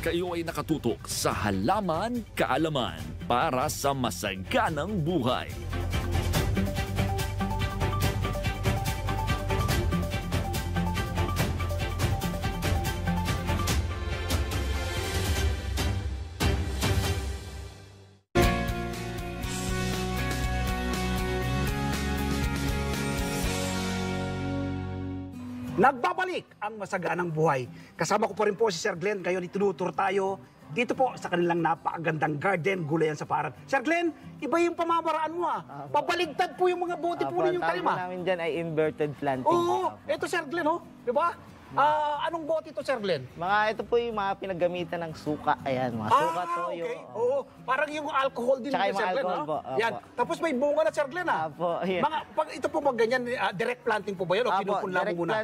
kayo ay nakatutok sa Halaman Kaalaman para sa masaganang buhay. Nagbabalik ang masaganang buhay. Kasama ko pa rin po si Sir Glenn. Ngayon itutur tayo dito po sa kanilang napakagandang garden, gulayan sa Paran. Sir Glenn, iba yung pamamaraan mo Pabaligtad po yung mga bote po ninyong tanim Tawag namin dyan ay inverted planting. Oo, ito Sir Glenn di ba? Anong bote ito Sir Glenn? Ito po yung mga pinaggamitan ng suka. Ayan, mga suka, toyo. Okay. Oo, parang yung alcohol din Tsaka Sir yung mga Glenn. alcohol po. Opo. Yan. Tapos may bunga na Sir Glenn Ayan. Ito po ba ganyan, direct planting po ba yun o kinupunla mo muna?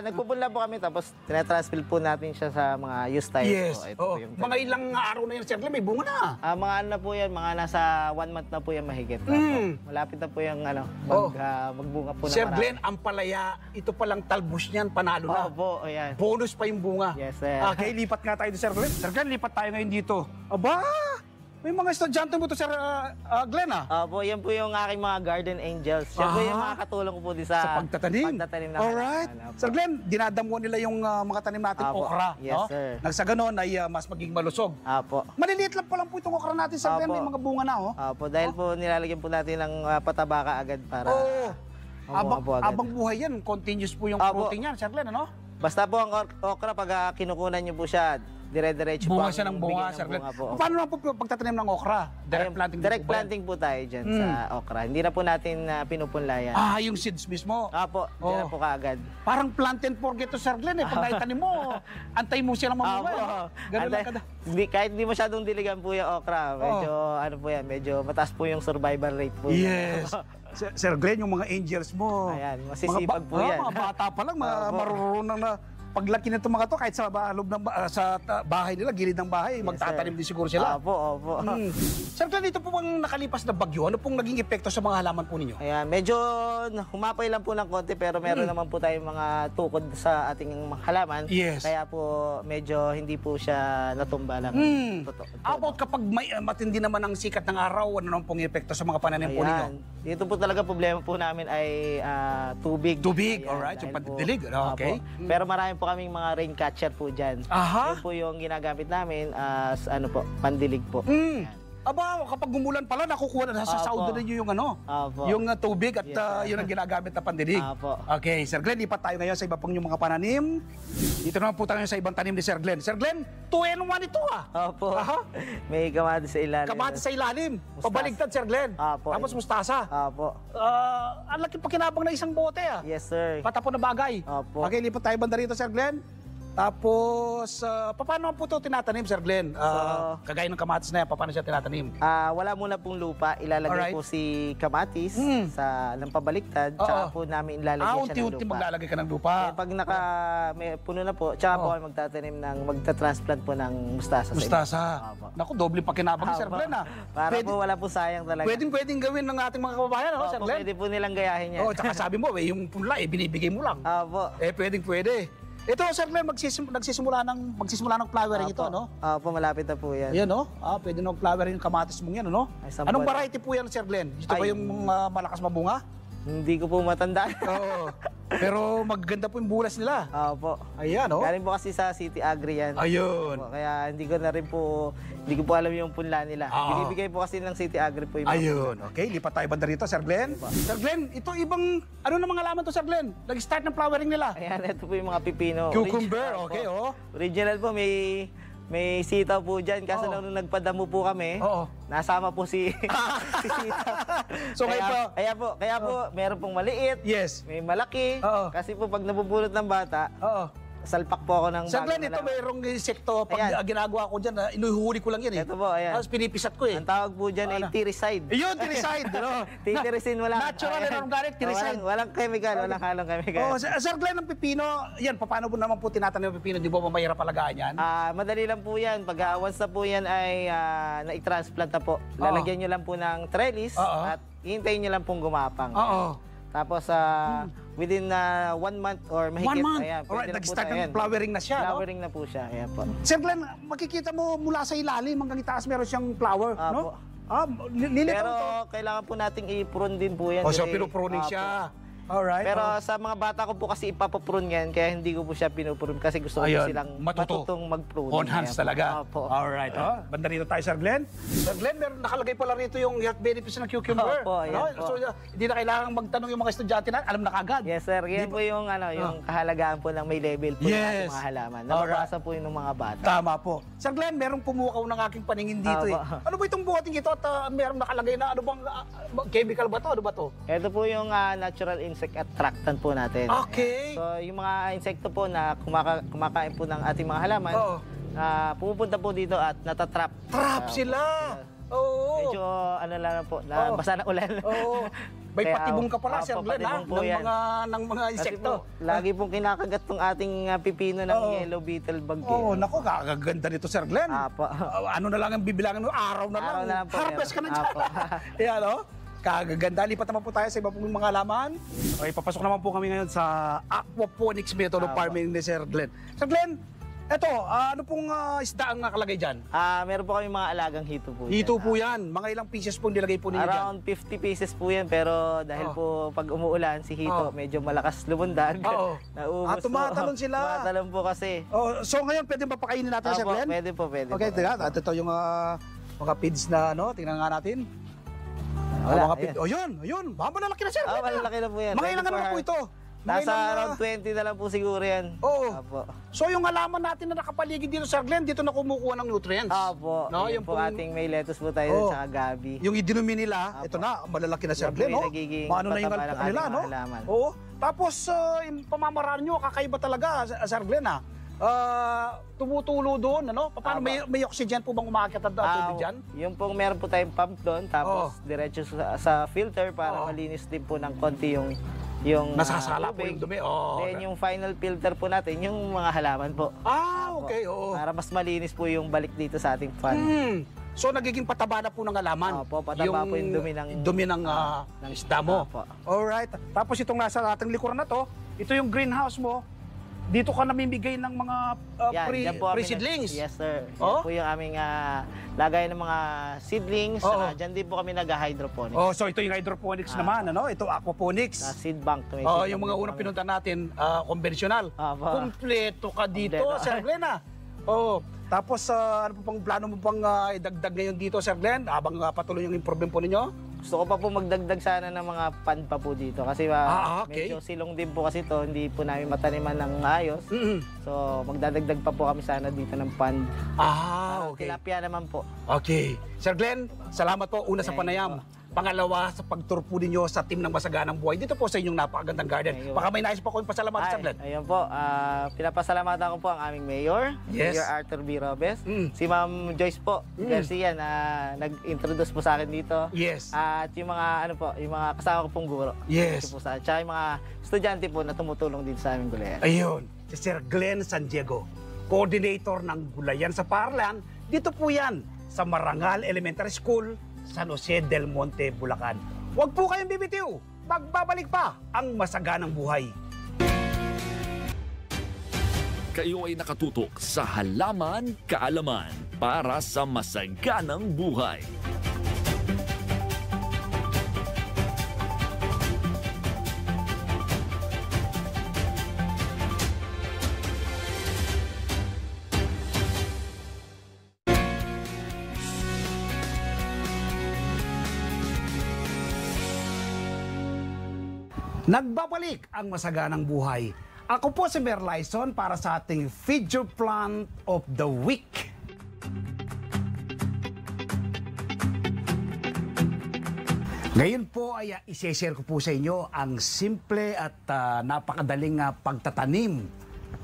Nagpupunla po kami tapos tinatransplant po natin siya sa mga used types. Yes. Po. Ito po yung mga ilang araw na yan Sir Glenn, may bunga na. mga ano na po yan, mga nasa 1 month na po yan mahigit. Malapit na po yung magbunga po na Sir marami. Glenn, ang palaya, ito palang talbos niyan, panalo na. Opo, ayan. Bonus pa yung bunga. Yes, sir. Okay, lipat nga tayo Sir Glenn. Sir Glenn, lipat tayo ngayon dito. Aba! May mga estudyante mo to Sir Glenn Opo, yan po yung aking mga garden angels. Yan po yung mga katulong ko po din sa pagtatanim. na Alright. Sir Glenn, dinadamuan nila yung mga tanim natin okra. Yes, sir. Nang sa ganon ay mas maging malusog. Opo. Maliliit lang pa lang po itong okra natin Sir Glenn, may mga bunga na Opo, dahil po nilalagyan po natin ng pataba kaagad para abang buhay yan, continuous po yung fruiting yan Sir Glenn, Basta po ang okra, pag kinukunan nyo po siya, dire-diretso po. Bunga siya ng bunga, Sir Glenn. Paano naman po pagtatanim ng okra? Direct planting Direct planting po tayo dyan sa okra. Hindi na po natin pinupunla yan. Yung seeds mismo? Opo, dyan na po kaagad. Parang plant and forget to Sir Glenn Pag naitanim mo, antay mo silang mamunga. Ganun lang kada. Kahit hindi masyadong diligan po yung okra, medyo mataas po yung survival rate po. Yes. Sir Glenn, yung mga angels mo. Ayan, masisipag po yan. Mga bata pa lang, marurunong na paglaki nito mga to, kahit sa loob ng bahay nila, gilid ng bahay, magtatanim din siguro sila. Opo. Sir Glenn, dito po bang nakalipas na bagyo? Ano pong naging epekto sa mga halaman po ninyo? Ayan, medyo humapay lang po ng konti pero meron naman po tayong mga tukod sa ating halaman. Yes. Kaya po medyo hindi po siya natumba lang. About kapag may matindi naman ang sikat ng araw, ano naman pong epekto sa mga pananim po ninyo? Dito po talaga problema po namin ay tubig. Tubig, Ayan, alright. Yung dahil po- pandidilig, okay. Pero marami po kaming mga rain catcher po dyan. Aha. Yun po yung ginagamit namin as pandilig po. Aba, kapag gumulan pala, nakukuha na sa saudo ninyo yung Opo. yung tubig at Yes, sir. yun ang ginagamit na pandilig. Opo. Okay, Sir Glenn, lipat tayo ngayon sa iba pang yung mga pananim. Dito naman po tayo sa ibang tanim ni Sir Glenn. Sir Glenn, 2-in-1 ito Opo. Aha. May kamatis sa ilalim. Kamatis sa ilalim. Pabaligtad, Sir Glenn. Opo. Tapos mustasa. Opo. Ang laki pakinabang na isang bote Yes, sir. Patapon na bagay. Opo. Okay, lipat tayo banda rito, Sir Glenn. Tapos, paano po ito tinatanim, Sir Glenn? Kagaya ng kamatis na yan, paano siya tinatanim? Wala muna pong lupa. Ilalagay Alright. po si kamatis sa lampabaliktad. Tsaka po namin ilalagay siya ng Unti-unti lupa. maglalagay ka ng lupa. Pag may puno na po, tsaka po kami magta-transplant po ng mustasa. Mustasa. Opo. Naku, doble pakinabang, Sir Opo. Glenn Para po wala po sayang talaga. Pwedeng gawin ng ating mga kababayan, Opo, Sir Glenn? pwede po nilang gayahin yan. Tsaka sabi mo, yung punla, binibigay mo lang. Opo. Pwede. Ito, Sir Glenn, magsisimula ng flowering ito, Opo, malapit na po yan. Yan, pwede na flowering yung kamatis mong yan, Ay, isang Anong buwan. variety po yan, Sir Glenn? Ito ba Ay. yung malakas mabunga? Hindi ko po matandaan. Oo. Pero maganda po yung bulas nila. Opo. Ayan, Galing po kasi sa City Agri yan. Ayun. Opo, kaya hindi ko po alam yung punla nila. Binibigay po kasi ng City Agri po yung mga Ayun. Okay, lipat tayo banda rito, Sir Glenn. Sir Glenn, ito ibang, ano na mga laman to, Sir Glenn? Nag-start ng flowering nila. Ayan, ito po yung mga pipino. Cucumber, Original okay, po. Original po, may sitaw po dyan. Kaso nung nagpadamo po kami, nasama po si sitaw. So, kaya po, meron pong maliit, Yes. may malaki. Oo. Kasi po, pag nabubulot ng bata, salpak po ako ng Sir Glenn, bagong ito halaman. mayroong insekto. Pag Ayan. ginagawa ko dyan, inuhuli ko lang yan Ito po, ayan. Tapos pinipisat ko Ang tawag po dyan ay tiricide. Yun, tiricide. Titirisin mo lang. Natural and organic tiricide. Walang chemical, walang halong chemical. Sir Glenn, ang pipino, yan, paano po naman po tinatanim ang pipino? Di ba mahirap palagaan yan? Madali lang po yan. Pag once na po yan ay na-transplant na po, lalagyan nyo lang po ng trellis at hihintayin nyo lang pong gumapang. Tapos within 1 month or mahigit. 1 month. Ayan, Alright, pwede na po nag-start tayo. ng Ayan. flowering na siya, no? Flowering na po siya. Ayan po. Sir Glenn, makikita mo mula sa ilalim hanggang itaas meron siyang flower, no? Opo. Lilitaw Pero to. kailangan po nating i-prune din po yan. Oh, so kasi- pinupruning Opo. siya. Alright. Pero sa mga bata ko po kasi ipapaprune yan, kaya hindi ko po siya pinuprune kasi gusto ko po Ayun, silang matuto. matutong mag-prune. On hands Ayan po. talaga. Opo. Alright. Banda rito tayo, Sir Glenn. Sir Glenn, meron nakalagay pala rito yung health benefits ng cucumber. Opo, ayan po. So, hindi na kailangan magtanong yung mga estudyante na, alam na kagad. Yes, sir. Yan po yung, yung kahalagaan po ng may level po ng Yes. ating mga halaman. Nababasa po yun ng mga bata. Tama po. Sir Glenn, merong pumukaw ng aking paningin dito eh. Opo. Ano ba itong buhating ito at merong nakalagay na ano bang chemical ba to? Ano ba to? Ito po yung natural insect attractant po natin. Okay. So, yung mga insekto po na kumakain po ng ating mga halaman, Oo. pumupunta po dito at natatrap. Trap sila. Oo. Medyo ano lang po, basa ng ulan. Oo. May Kaya, patibong ka pala, Sir opo, Glenn, ha? patibong po yan. Ng mga Kasi insekto. po, lagi pong kinakagat tong ating pipino ng Oo. yellow beetle bug. Oo, nako, kakaganda nito, Sir Glenn. Apo. Ano na lang ang bibilangin mo? Araw na Araw lang. na lang po, Harvest ka na dyan. Apo. Yan, no? Kagaganda. Lipat naman po tayo sa iba pong mga laman. Okay, papasok naman po kami ngayon sa aquaponics method of Apo. farming ni Sir Glenn. Sir Glenn, eto, ano pong isda ang nakalagay dyan? Meron po kami mga alagang hito po. Hito dyan. po yan. Mga ilang pieces po nilagay po ninyo dyan? Around 50 pieces po yan, pero dahil po pag umuulan, si hito medyo malakas lumundag. Oo. Naubos tumatalon po. sila. Tumatalon po kasi. Oh, so ngayon, pwede ba pakainin natin, Sir Opo, Glenn? pwede po, pwede Okay, po. tira. Ito yung mga feeds na, ano, tingnan nga natin. Wala, Mga feed. Oh, yun. Malalaki na, Sir Glenn. Malalaki na po yan. Mga Ready ilang ano for na po harvest. ito? Mga Nasa ilang, around 20 na lang po siguro yan. Oo. Opo. So yung halaman natin na nakapaligid dito, Sir Glenn, dito na kumukuha ng nutrients. Opo. No, Yung yung po pong- ating may lettuce po tayo Oo. sa gabi. Yung idinumi nila, Opo. ito na, malalaki na, Sir Yan po Glenn, yung no? nagiging Maano na yung pataba ng nila, ating no? mga halaman. Oo. Tapos, yung pamamaraan nyo, kakaiba talaga, Sir Glenn, ha? Tumutulo doon, ano? Paano, may oxygen po bang umakit at tubig dyan? Yung pong meron po tayong pump doon, tapos diretso sa filter para Oo. malinis din po ng konti yung Nasasala po tubig. yung dumi. Oh, Then yung final filter po natin, yung mga halaman po. okay, oo. Para mas malinis po yung balik dito sa ating pan. So nagiging pataba na po ng halaman. Opo, pataba po yung dumi ng isda mo. Opo. Alright. Tapos itong nasa ating likuran na to, ito yung greenhouse mo. Dito ka namimigay ng mga Dyan po kami pre-seedlings. Yes, sir. Oh? Yan po yung aming lagay ng mga seedlings. Oo. Diyan din po kami nag-hydroponics. Oh, so ito yung hydroponics naman, ano? Ito aquaponics. Na seed bank. May Oh, seed yung bank mga po unang kami. pinunta natin, konbensyonal. Opo. Kumpleto ka dito, Kumpleto. Sir Glenn, ah. Oh, tapos ano po pang plano mo pang idagdag ngayon dito, Sir Glenn? Habang patuloy yung improvement po ninyo? Gusto ko pa po magdagdag sana ng mga pan pa po dito kasi okay. medyo silong din po kasi to, hindi po namin mataniman ng ayos. So magdadagdag pa po kami sana dito ng pan. Okay. Tilapia naman po. Okay. Sir Glenn, salamat po. Una sa Thank you panayam. Pangalawa, sa pagtour po ninyo sa team ng Masaganang Buhay. Dito po sa inyong napakagandang garden. Thank you. Baka may nais pa ko yung pasalamatan, Sir Glenn. Ayun po, pinapasalamatan ko po ang aming mayor, Yes. Mayor Arthur B. Robes. Mm. Si Ma'am Joyce po, Garcia na nag-introduce po sa akin dito. Yes. At yung mga yung mga kasama ko pong guro. Yes. Ito po sa tsaka yung mga estudyante po na tumutulong dito sa aming gulayan. Ayun, si Sir Glenn San Diego, coordinator ng Gulayan sa Parlan. Dito po yan, sa Marangal Elementary School, San Jose del Monte, Bulacan. Huwag po kayong bibitiw. Magbabalik pa ang Masaganang Buhay. Kayo ay nakatutok sa Halaman Kaalaman para sa masaganang buhay. Nagbabalik ang Masaganang Buhay. Ako po si Merlyson para sa ating Feature Plant of the Week. Ngayon po ay isi-share ko po sa inyo ang simple at napakadaling pagtatanim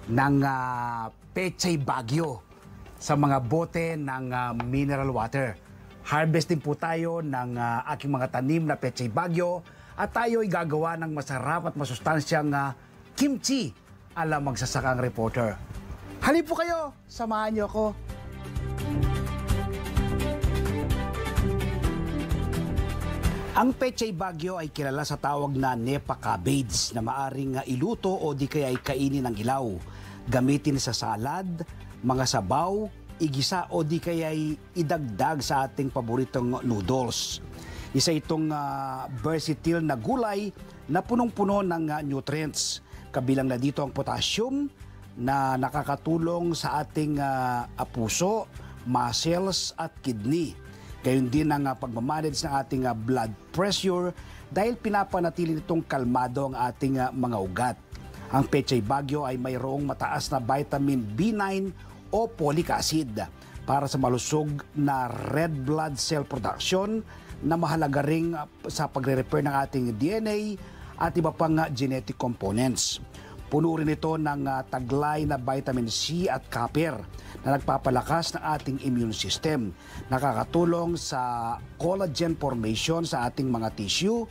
ng Pechay Bagyo sa mga bote ng mineral water. Harvest din po tayo ng aking mga tanim na Pechay Bagyo at tayo ay gagawa ng masarap at masustansyang kimchi ala magsasakang reporter. Halip po kayo, samahan niyo ako. Ang Pechay Bagyo ay kilala sa tawag na Nepa cabbage na maaring iluto o di kaya ay kainin ng ilaw. Gamitin sa salad, mga sabaw, igisa o di kaya ay idagdag sa ating paboritong noodles. Isa itong versatile na gulay na punong-puno ng nutrients. Kabilang na dito ang potassium na nakakatulong sa ating puso, muscles at kidney. Gayon din ang pagmamanage ng ating blood pressure dahil pinapanatili nitong kalmado ang ating mga ugat. Ang Pechay Bagyo ay mayroong mataas na vitamin B9 o folic acid para sa malusog na red blood cell production na mahalaga ring sa pagre-repair ng ating DNA at iba pang genetic components. Puno rin ito ng taglay na vitamin C at copper na nagpapalakas ng ating immune system. Nakakatulong sa collagen formation sa ating mga tissue,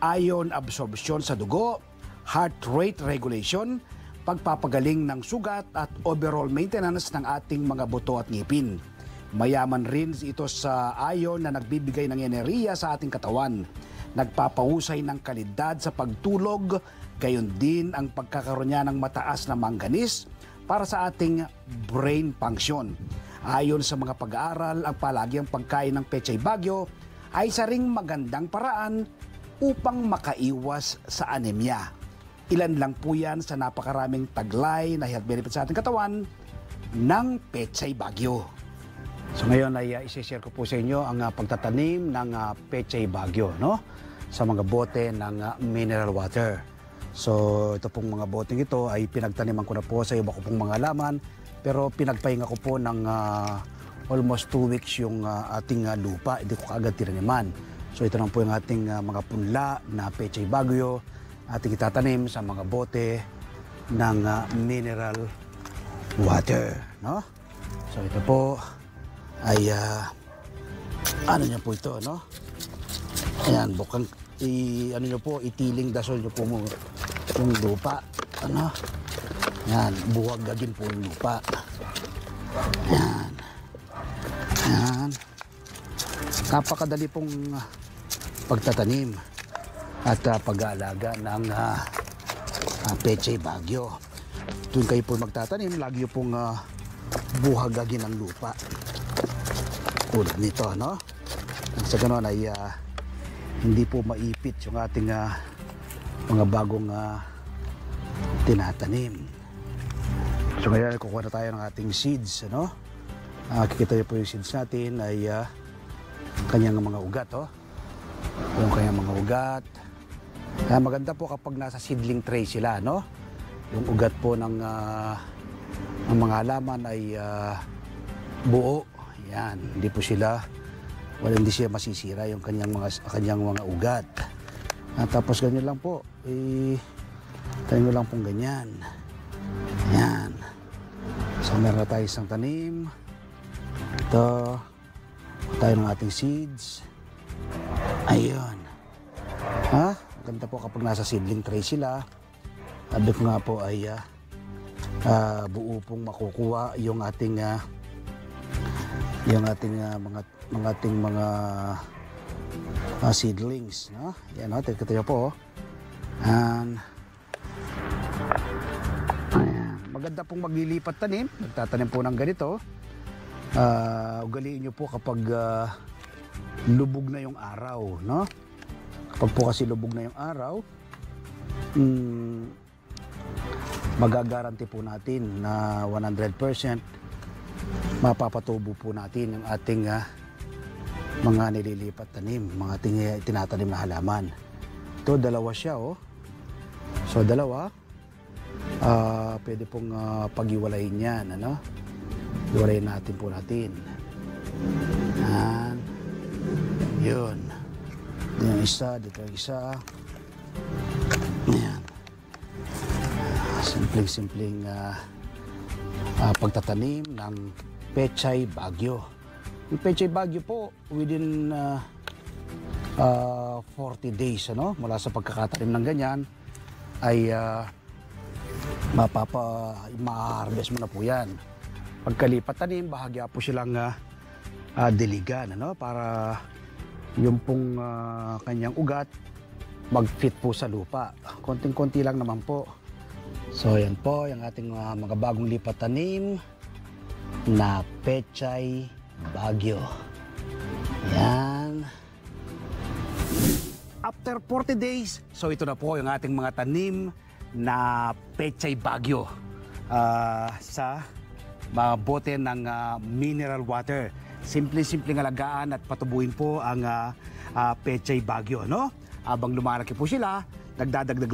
iron absorption sa dugo, heart rate regulation, pagpapagaling ng sugat at overall maintenance ng ating mga buto at ngipin. Mayaman rin ito sa iron na nagbibigay ng enerhiya sa ating katawan. Nagpapahusay ng kalidad sa pagtulog, gayon din ang pagkakaroon niya ng mataas na manganese para sa ating brain function. Ayon sa mga pag-aaral, ang palagiang pagkain ng Pechay Bagyo ay isa ring magandang paraan upang makaiwas sa anemia. Ilan lang po yan sa napakaraming taglay na health benefits sa ating katawan ng Pechay Bagyo. So ngayon ay isi-share ko po sa inyo ang pagtatanim ng Pechay Bagyo, no? Sa mga bote ng mineral water. So ito pong mga boteng ito ay pinagtaniman ko na po sa iba ko pong mga halaman, pero pinagpahinga ko po ng almost 2 weeks yung ating lupa, hindi ko kaagad tinaniman. So ito lang po yung ating mga punla na Pechay Bagyo, ating itatanim sa mga bote ng mineral water, no? So ito po ay ano niya po ito, no? Ayan, bukang ano niyo po, itiling dasol niyo po yung lupa, ano? Ayan, buwagagin po yung lupa. Ayan. Ayan. Napakadali pong pagtatanim at pag-aalaga ng Pechay Bagyo. Tuwing kayo po magtatanim, lagi pong buhagagin ang lupa. Tulad nito, no? At sa ganoon ay hindi po maipit yung ating mga bagong tinatanim. So ngayon kukuha na tayo ng ating seeds, ano? Kikita niyo po yung seeds natin ay kanyang mga ugat, oh. Yung kanyang mga ugat. Maganda po kapag nasa seedling tray sila, no? Yung ugat po ng mga halaman ay buo. Yan, hindi po sila, hindi siya masisira yung kanyang mga ugat. Tapos ganyan lang po, tayo lang pong ganyan. Yan. So meron na tayo isang tanim. Ito, tayo ng ating seeds. Ayun. Ganda po kapag nasa seedling tray sila. Sabi ko nga po ay buo pong makukuha yung ating mga seedlings, no? Yan, no? Tignan po, ayan. Maganda pong maglilipat tanim. Magtatanim po ng ganito. Ugaliin nyo po kapag lubog na yung araw, no? Kapag po kasi lubog na yung araw, magagaranti po natin na 100% mapapatubo po natin ang ating mga nililipat tanim, mga ating tinatanim na halaman. Ito, dalawa siya, oh. So, dalawa. Pwede pong pag-iwalayin yan, ano? Iwalayin natin po natin. Yan. Yun. Dito yung isa, dito yung isa. Yan. Simpleng pagtatanim ng Pechay Bagyo. Yung Pechay Bagyo po, within 40 days, ano, mula sa pagkakatanim ng ganyan, ay ma-harvest mo na po yan. Pagkalipat tanim, bahagya po silang diligan, ano, para yung pong kanyang ugat mag-fit po sa lupa. Konting-konti lang naman po. So yan po, yung ating mga bagong lipat tanim na Pechay Bagyo. Yan. After 40 days, so ito na po yung ating mga tanim na Pechay Bagyo sa mga bote ng mineral water. Simple-simpleng alagaan at patubuin po ang Pechay Bagyo, no? Habang lumalaki po sila, nagdadagdag